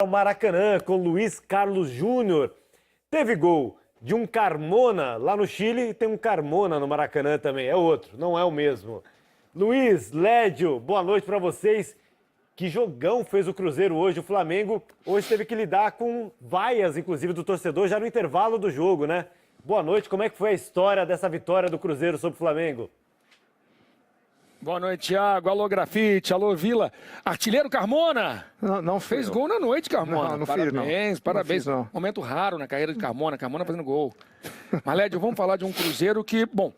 O Maracanã com Luiz Carlos Júnior. Teve gol de um Carmona lá no Chile e tem um Carmona no Maracanã também. É outro, não é o mesmo. Luiz, Lédio, boa noite para vocês. Que jogão fez o Cruzeiro hoje. O Flamengo hoje teve que lidar com vaias, inclusive, do torcedor já no intervalo do jogo, né? Boa noite, como é que foi a história dessa vitória do Cruzeiro sobre o Flamengo? Boa noite, Thiago. Alô, Grafite. Alô, Vila. Artilheiro Carmona. Não fez gol na noite, Carmona. Não parabéns, fiz, não. Parabéns. Não fiz, não. Momento raro na carreira de Carmona. Carmona fazendo gol. Mas, Lédio, vamos falar de um Cruzeiro que, bom,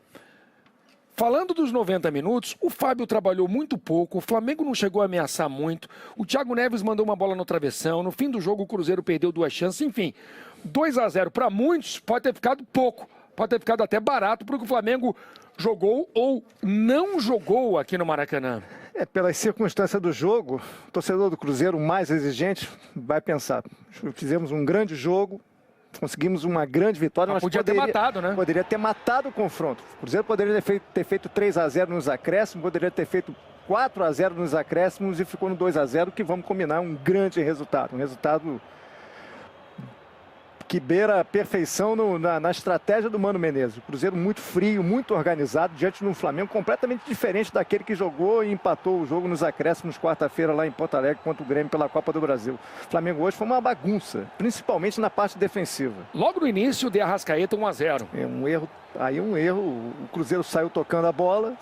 falando dos 90 minutos, o Fábio trabalhou muito pouco, o Flamengo não chegou a ameaçar muito, o Thiago Neves mandou uma bola no travessão, no fim do jogo o Cruzeiro perdeu 2 chances, enfim, 2-0 para muitos pode ter ficado pouco, pode ter ficado até barato porque o Flamengo jogou ou não jogou aqui no Maracanã. Pelas circunstâncias do jogo, o torcedor do Cruzeiro mais exigente vai pensar, fizemos um grande jogo, conseguimos uma grande vitória. Mas podia ter matado, né? Poderia ter matado o confronto. O Cruzeiro poderia ter feito 3-0 nos acréscimos, poderia ter feito 4-0 nos acréscimos e ficou no 2-0, que vamos combinar um grande resultado. Um resultado que beira a perfeição na estratégia do Mano Menezes. O Cruzeiro muito frio, muito organizado, diante de um Flamengo completamente diferente daquele que jogou e empatou o jogo nos acréscimos quarta-feira lá em Porto Alegre contra o Grêmio pela Copa do Brasil. O Flamengo hoje foi uma bagunça, principalmente na parte defensiva. Logo no início, de Arrascaeta 1-0. Um erro, o Cruzeiro saiu tocando a bola,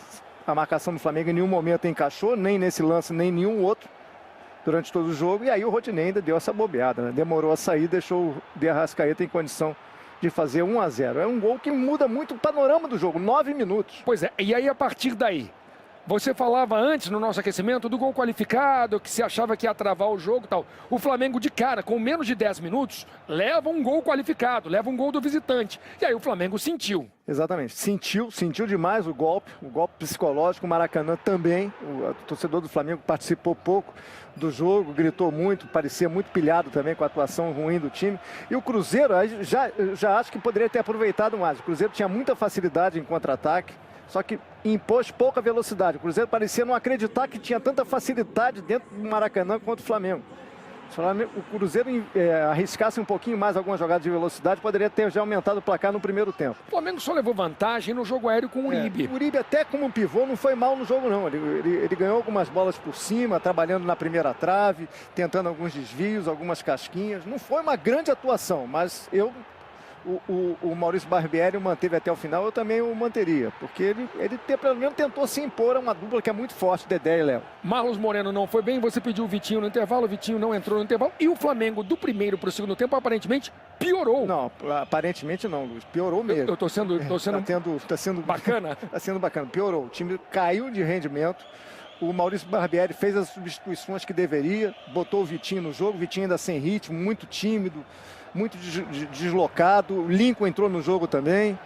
a marcação do Flamengo em nenhum momento encaixou, nem nesse lance, nem nenhum outro, durante todo o jogo, e aí o Rodinei ainda deu essa bobeada, né? Demorou a sair, deixou o De Arrascaeta em condição de fazer 1-0. É um gol que muda muito o panorama do jogo, 9 minutos. Pois é, e aí a partir daí, você falava antes no nosso aquecimento do gol qualificado, que se achava que ia travar o jogo e tal. O Flamengo de cara, com menos de 10 minutos, leva um gol qualificado, leva um gol do visitante. E aí o Flamengo sentiu. Exatamente, sentiu demais o golpe psicológico, o Maracanã também. O torcedor do Flamengo participou pouco do jogo, gritou muito, parecia muito pilhado também com a atuação ruim do time. E o Cruzeiro, já acho que poderia ter aproveitado mais. O Cruzeiro tinha muita facilidade em contra-ataque, só que impôs pouca velocidade. O Cruzeiro parecia não acreditar que tinha tanta facilidade dentro do Maracanã quanto o Flamengo. Se o Cruzeiro arriscasse um pouquinho mais algumas jogadas de velocidade, poderia ter já aumentado o placar no primeiro tempo. O Flamengo só levou vantagem no jogo aéreo com o Uribe. O Uribe até como pivô não foi mal no jogo não. Ele ganhou algumas bolas por cima, trabalhando na primeira trave, tentando alguns desvios, algumas casquinhas. Não foi uma grande atuação, mas o Maurício Barbieri o manteve até o final, eu também o manteria, porque ele pelo menos tentou se impor a uma dupla que é muito forte, Dedé e Léo. Marlos Moreno não foi bem, você pediu o Vitinho no intervalo, o Vitinho não entrou no intervalo, e o Flamengo do primeiro para o segundo tempo aparentemente piorou. Não, aparentemente não, Luiz, piorou mesmo. Eu tô sendo tá sendo bacana. Tá sendo bacana, piorou, o time caiu de rendimento. O Maurício Barbieri fez as substituições que deveria, botou o Vitinho no jogo, o Vitinho ainda sem ritmo, muito tímido, muito deslocado. O Lincoln entrou no jogo também.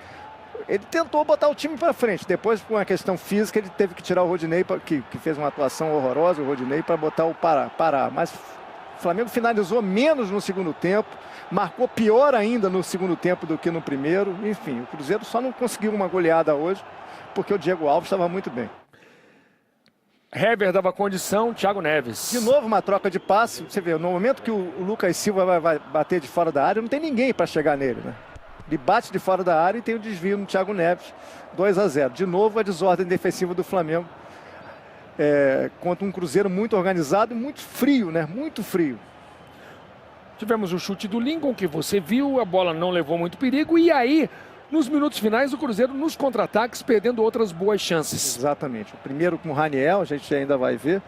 Ele tentou botar o time para frente. Depois, por uma questão física, ele teve que tirar o Rodinei, que fez uma atuação horrorosa, o Rodinei, para botar o Pará. Mas o Flamengo finalizou menos no segundo tempo, marcou pior ainda no segundo tempo do que no primeiro. Enfim, o Cruzeiro só não conseguiu uma goleada hoje, porque o Diego Alves estava muito bem. Hever dava condição, Thiago Neves. De novo uma troca de passe, você vê, no momento que o Lucas Silva vai bater de fora da área, não tem ninguém para chegar nele, né? Ele bate de fora da área e tem o desvio no Thiago Neves, 2-0. De novo a desordem defensiva do Flamengo, contra um Cruzeiro muito organizado e muito frio, né? Muito frio. Tivemos o chute do Lincoln, que você viu, a bola não levou muito perigo, e aí, nos minutos finais, o Cruzeiro nos contra-ataques, perdendo outras boas chances. Exatamente. O primeiro com o Raniel, a gente ainda vai ver.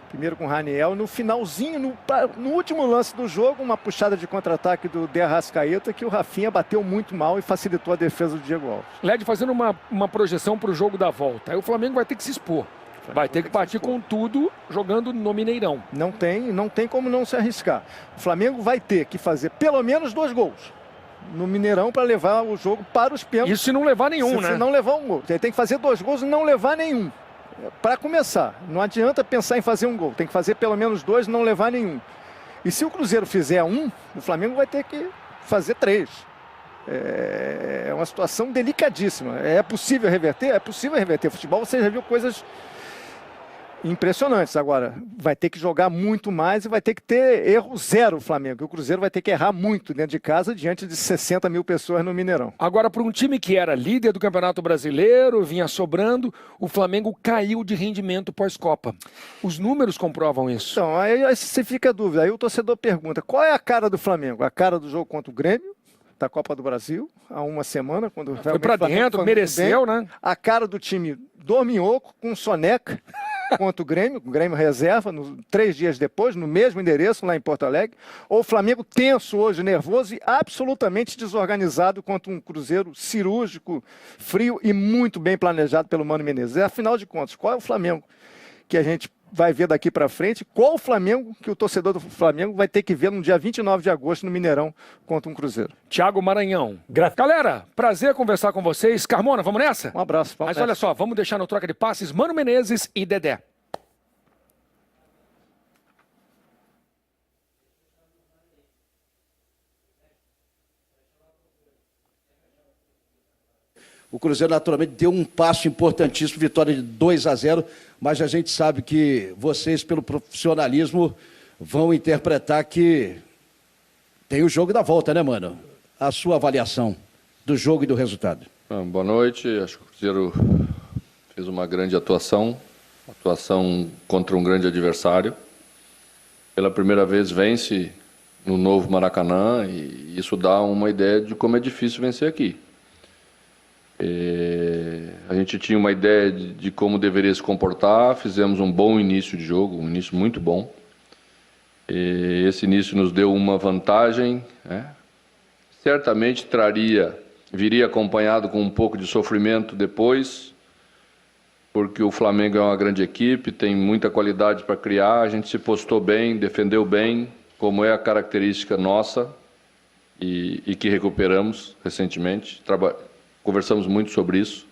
Primeiro com o Raniel. No finalzinho, no último lance do jogo, uma puxada de contra-ataque do De Arrascaeta, que o Rafinha bateu muito mal e facilitou a defesa do Diego Alves. Led fazendo uma projeção para o jogo da volta. Aí o Flamengo vai ter que se expor. Vai ter que partir com tudo, jogando no Mineirão. Não tem como não se arriscar. O Flamengo vai ter que fazer pelo menos 2 gols no Mineirão para levar o jogo para os pênaltis. Isso se não levar nenhum, né? Se não levar um gol. Ele tem que fazer 2 gols e não levar nenhum. Para começar, não adianta pensar em fazer um gol. Tem que fazer pelo menos 2 e não levar nenhum. E se o Cruzeiro fizer 1, o Flamengo vai ter que fazer 3. É uma situação delicadíssima. É possível reverter? É possível reverter. Futebol, você já viu coisas impressionantes. Agora, vai ter que jogar muito mais e vai ter que ter erro zero o Flamengo. E o Cruzeiro vai ter que errar muito dentro de casa, diante de 60 mil pessoas no Mineirão. Agora, para um time que era líder do Campeonato Brasileiro, vinha sobrando, o Flamengo caiu de rendimento pós-Copa. Os números comprovam isso. Então, aí você fica a dúvida. Aí o torcedor pergunta, qual é a cara do Flamengo? A cara do jogo contra o Grêmio, da Copa do Brasil, há uma semana, quando foi para dentro, mereceu, né? A cara do time dorminhoco, com soneca, contra o Grêmio reserva, 3 dias depois, no mesmo endereço, lá em Porto Alegre. Ou o Flamengo tenso hoje, nervoso e absolutamente desorganizado contra um Cruzeiro cirúrgico, frio e muito bem planejado pelo Mano Menezes. Afinal de contas, qual é o Flamengo que a gente vai ver daqui para frente? Qual o Flamengo que o torcedor do Flamengo vai ter que ver no dia 29 de agosto no Mineirão contra um Cruzeiro? Thiago Maranhão. Galera, prazer conversar com vocês. Carmona, vamos nessa? Um abraço. Mas olha só, vamos deixar no troca de passes Mano Menezes e Dedé. O Cruzeiro, naturalmente, deu um passo importantíssimo, vitória de 2-0, mas a gente sabe que vocês, pelo profissionalismo, vão interpretar que tem o jogo da volta, né, mano? A sua avaliação do jogo e do resultado. Boa noite. Acho que o Cruzeiro fez uma grande atuação contra um grande adversário. Pela primeira vez vence no novo Maracanã e isso dá uma ideia de como é difícil vencer aqui. A gente tinha uma ideia de como deveria se comportar, fizemos um bom início de jogo, um início muito bom. Esse início nos deu uma vantagem, né? Certamente viria acompanhado com um pouco de sofrimento depois, porque o Flamengo é uma grande equipe, tem muita qualidade para criar, a gente se postou bem, defendeu bem, como é a característica nossa e que recuperamos recentemente. Conversamos muito sobre isso.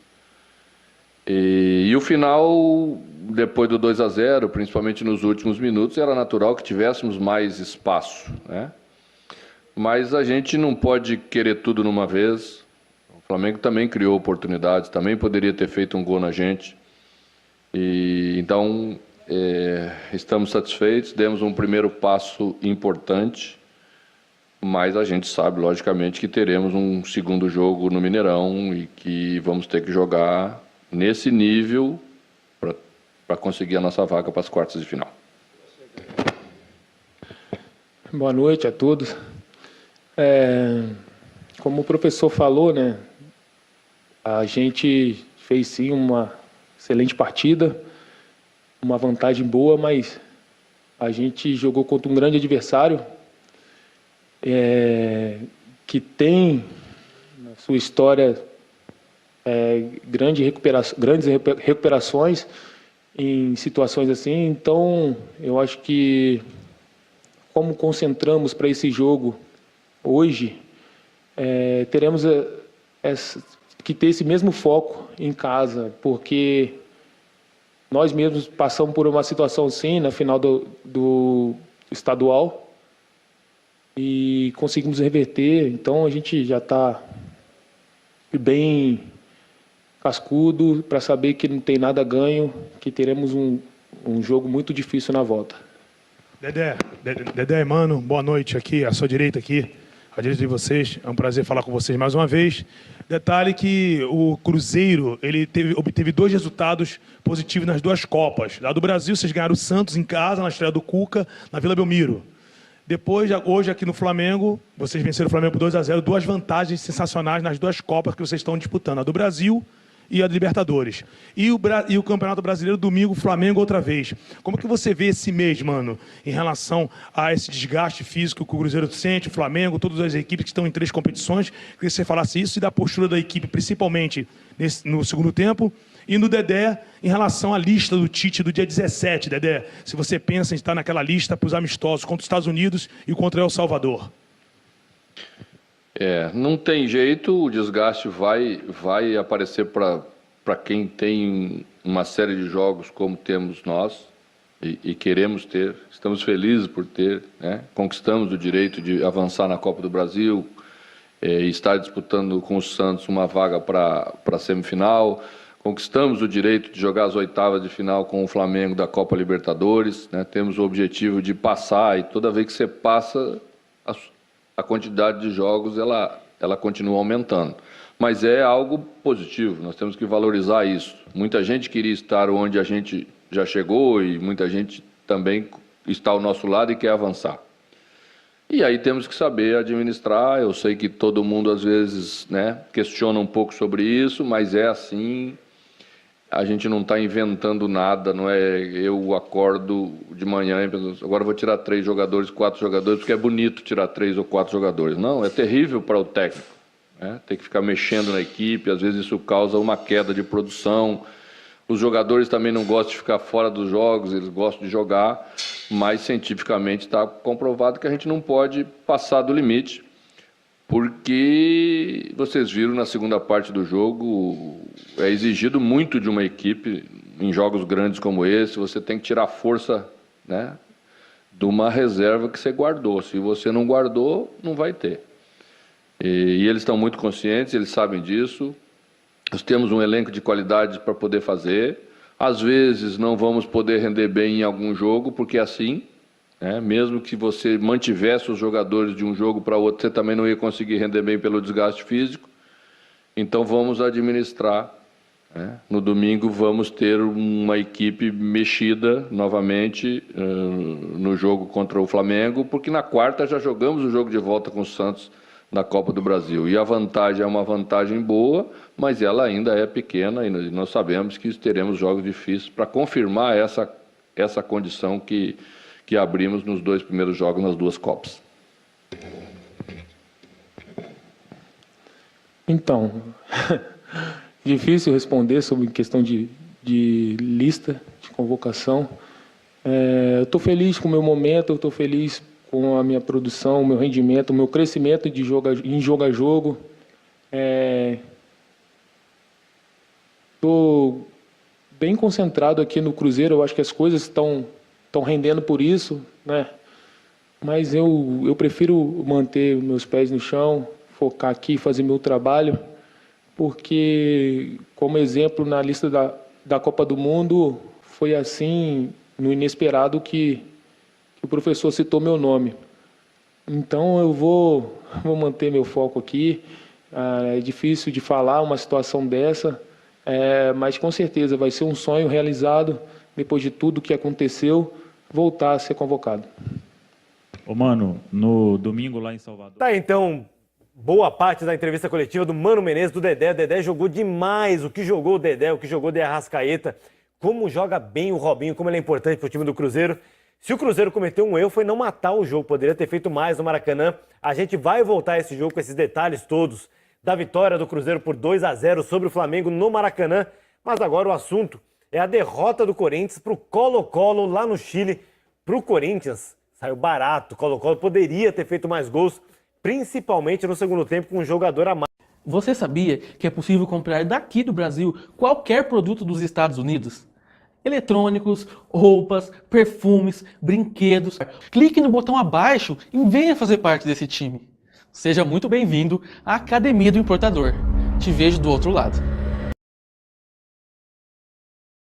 E o final, depois do 2-0, principalmente nos últimos minutos, era natural que tivéssemos mais espaço, né? Mas a gente não pode querer tudo numa vez. O Flamengo também criou oportunidades, também poderia ter feito um gol na gente. Então, estamos satisfeitos, demos um primeiro passo importante. Mas a gente sabe, logicamente, que teremos um segundo jogo no Mineirão e que vamos ter que jogar nesse nível para conseguir a nossa vaga para as quartas de final. Boa noite a todos. Como o professor falou, né, a gente fez sim uma excelente partida, uma vantagem boa, mas a gente jogou contra um grande adversário, que tem na sua história grandes recuperações em situações assim. Então, eu acho que, como concentramos para esse jogo hoje, teremos que ter esse mesmo foco em casa, porque nós mesmos passamos por uma situação assim na final do estadual, e conseguimos reverter. Então a gente já está bem cascudo para saber que não tem nada ganho, que teremos um jogo muito difícil na volta. Dedé, mano, boa noite aqui, à sua direita aqui, à direita de vocês. É um prazer falar com vocês mais uma vez. Detalhe que o Cruzeiro obteve 2 resultados positivos nas 2 Copas. Lá do Brasil, vocês ganharam o Santos em casa, na estreia do Cuca, na Vila Belmiro. Depois, hoje aqui no Flamengo, vocês venceram o Flamengo por 2-0, 2 vantagens sensacionais nas 2 Copas que vocês estão disputando, a do Brasil e a do Libertadores. E o Campeonato Brasileiro, domingo, Flamengo outra vez. Como que você vê esse mês, mano, em relação a esse desgaste físico que o Cruzeiro sente, o Flamengo, todas as equipes que estão em 3 competições? Queria que você falasse isso e da postura da equipe, principalmente no segundo tempo. E no Dedé, em relação à lista do Tite do dia 17, Dedé, se você pensa em estar naquela lista para os amistosos contra os Estados Unidos e contra El Salvador. Não tem jeito, o desgaste vai aparecer para quem tem uma série de jogos como temos nós e queremos ter. Estamos felizes por ter, né? Conquistamos o direito de avançar na Copa do Brasil e estar disputando com o Santos uma vaga para a semifinal. conquistamos o direito de jogar as oitavas de final com o Flamengo da Copa Libertadores, né? Temos o objetivo de passar, e toda vez que você passa, a quantidade de jogos ela continua aumentando. Mas é algo positivo, nós temos que valorizar isso. Muita gente queria estar onde a gente já chegou e muita gente também está ao nosso lado e quer avançar. E aí temos que saber administrar. Eu sei que todo mundo às vezes, né, questiona um pouco sobre isso, mas é assim. A gente não está inventando nada, não é? Eu acordo de manhã e penso, agora vou tirar 3 jogadores, 4 jogadores, porque é bonito tirar 3 ou 4 jogadores. Não, é terrível para o técnico, né? Tem que ficar mexendo na equipe, às vezes isso causa uma queda de produção. Os jogadores também não gostam de ficar fora dos jogos, eles gostam de jogar, mas cientificamente está comprovado que a gente não pode passar do limite, porque vocês viram na segunda parte do jogo, é exigido muito de uma equipe em jogos grandes como esse. Você tem que tirar força, né, de uma reserva que você guardou. Se você não guardou, não vai ter. E eles estão muito conscientes, eles sabem disso. Nós temos um elenco de qualidade para poder fazer. Às vezes não vamos poder render bem em algum jogo, porque é assim. Mesmo que você mantivesse os jogadores de um jogo para outro, você também não ia conseguir render bem pelo desgaste físico. Então vamos administrar. No domingo vamos ter uma equipe mexida novamente no jogo contra o Flamengo, porque na quarta já jogamos o jogo de volta com o Santos na Copa do Brasil. E a vantagem é uma vantagem boa, mas ela ainda é pequena e nós sabemos que teremos jogos difíceis para confirmar essa condição que abrimos nos 2 primeiros jogos nas 2 Copas. Então, difícil responder sobre questão de lista, de convocação. Eu estou feliz com o meu momento, eu estou feliz com a minha produção, o meu rendimento, o meu crescimento em jogo a jogo. Estou bem concentrado aqui no Cruzeiro, eu acho que as coisas estão rendendo por isso, né? Mas eu prefiro manter meus pés no chão, focar aqui, fazer meu trabalho, porque, como exemplo, na lista da Copa do Mundo, foi assim, no inesperado, que o professor citou meu nome. Então, eu vou manter meu foco aqui. É difícil de falar uma situação dessa, mas com certeza vai ser um sonho realizado, depois de tudo que aconteceu, voltar a ser convocado. Ô, Mano, no domingo lá em Salvador... Tá, então, boa parte da entrevista coletiva do Mano Menezes, do Dedé. O Dedé jogou demais. O que jogou o Dedé, o que jogou o De Arrascaeta. Como joga bem o Robinho, como ele é importante pro time do Cruzeiro. Se o Cruzeiro cometeu um erro, foi não matar o jogo. Poderia ter feito mais no Maracanã. A gente vai voltar a esse jogo com esses detalhes todos da vitória do Cruzeiro por 2-0 sobre o Flamengo no Maracanã. Mas agora o assunto é a derrota do Corinthians pro Colo-Colo lá no Chile. Pro Corinthians, saiu barato. Colo-Colo poderia ter feito mais gols, principalmente no segundo tempo com um jogador a mais. Você sabia que é possível comprar daqui do Brasil qualquer produto dos Estados Unidos? Eletrônicos, roupas, perfumes, brinquedos. Clique no botão abaixo e venha fazer parte desse time. Seja muito bem-vindo à Academia do Importador. Te vejo do outro lado.